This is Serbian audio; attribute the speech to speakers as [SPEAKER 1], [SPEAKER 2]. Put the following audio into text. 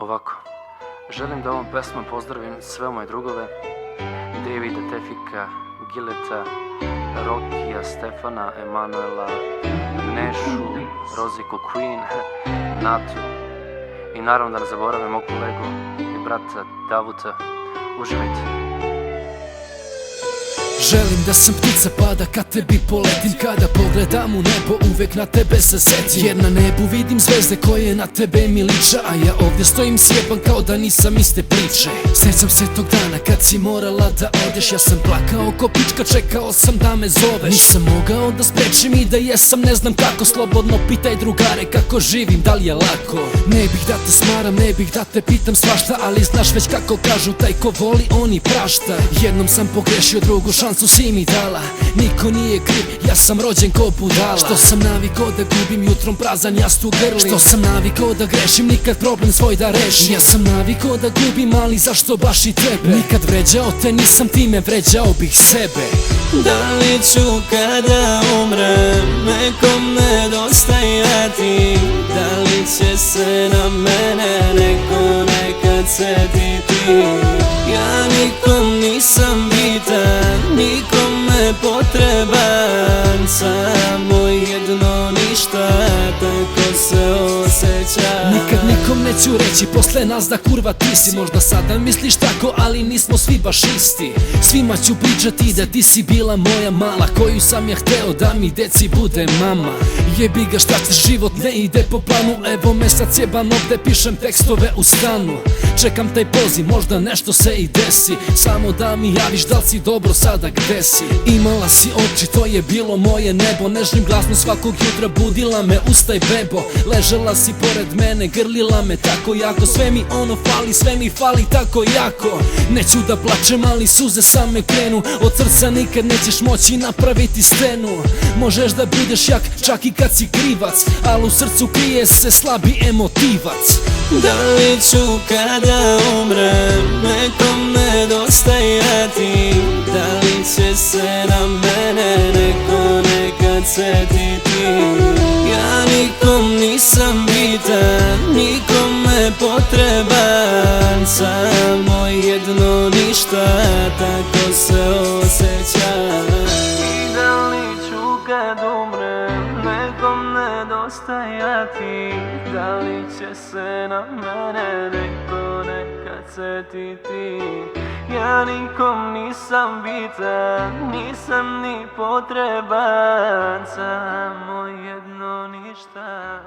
[SPEAKER 1] Ovako, želim da ovom pesmom pozdravim sve moje drugove, Davida, Tefika, Gileta, Rokija, Stefana, Emanuela, Nešu, Roziku, Queen, Natu i naravno da ne zaboravim mog kolegu i brata Davuta. Uživajte.
[SPEAKER 2] Želim da sam ptica pa da ka tebi poletim. Kada pogledam u nebo uvek na tebe se setim, jer na nebu vidim zvezde koje na tebe mi liče, a ja ovdje stojim sjeban kao da nisam iste priče. Sjećam se tog dana kad si morala da odeš, ja sam plakao ko pička, čekao sam da me zoveš. Nisam mogao da sprečim i da jesam, ne znam kako. Slobodno pitaj drugare kako živim, da li je lako. Ne bih da te smaram, ne bih da te pitam svašta, ali znaš već kako kažu, taj ko voli on i prašta. Jednom sam pogrešio, drugu šansu si mi dala, niko nije kriv, ja sam rođen ko budala. Što sam navikao da gubim, jutrom prazan jastuk grlim. Što sam navikao da grešim, nikad problem svoj da rešim. Ja sam navikao da gubim, ali zašto baš i tebe? Nikad vređao te nisam, time vređao bih sebe.
[SPEAKER 3] Da li ću kada umrem nekom nedostajati? Da li će se na mene neko nekad setiti? Ja nikom nisam bitan, nikome potreban, samo jedno ništa, tako se osjećam.
[SPEAKER 2] Nikad nikom neću reći posle nas da kurva ti si. Možda sada misliš tako, ali nismo svi baš isti. Svima ću pričati da ti si bila moja mala, koju sam ja hteo da mi deci bude mama. Jebi ga šta ćeš, život ne ide po planu. Evo me sad sjebam ovde, pišem tekstove u stanu. Čekam taj poziv, možda nešto se i desi. Samo da mi javiš da li si dobro sada gde si. Imala si oči, to je bilo moje nebo. Nežnim glasno svakog jutra budila me, ustaj bebo. Ležala si pored mene, grlila me tako jako. Sve mi ono fali, sve mi fali tako jako. Neću da plačem, ali suze same krenu. Od srca nikad nećeš moći napraviti stenu. Možeš da budeš jak, čak i kad si krivac, ali u srcu krije se slabi emotivac.
[SPEAKER 3] Da li ću kada umrem nekom nedostajati? Da li će se na mene neko nekad setiti? Ja nikom nisam bitan, nikome potreban, samo jedno ništa, tako se osjećam. I da li ću kad umrem nekom nedostajati? Da li će se na mene neko nekad setiti? Ja nikom nisam bitan, nisam ni potreban, samo jedno ništa.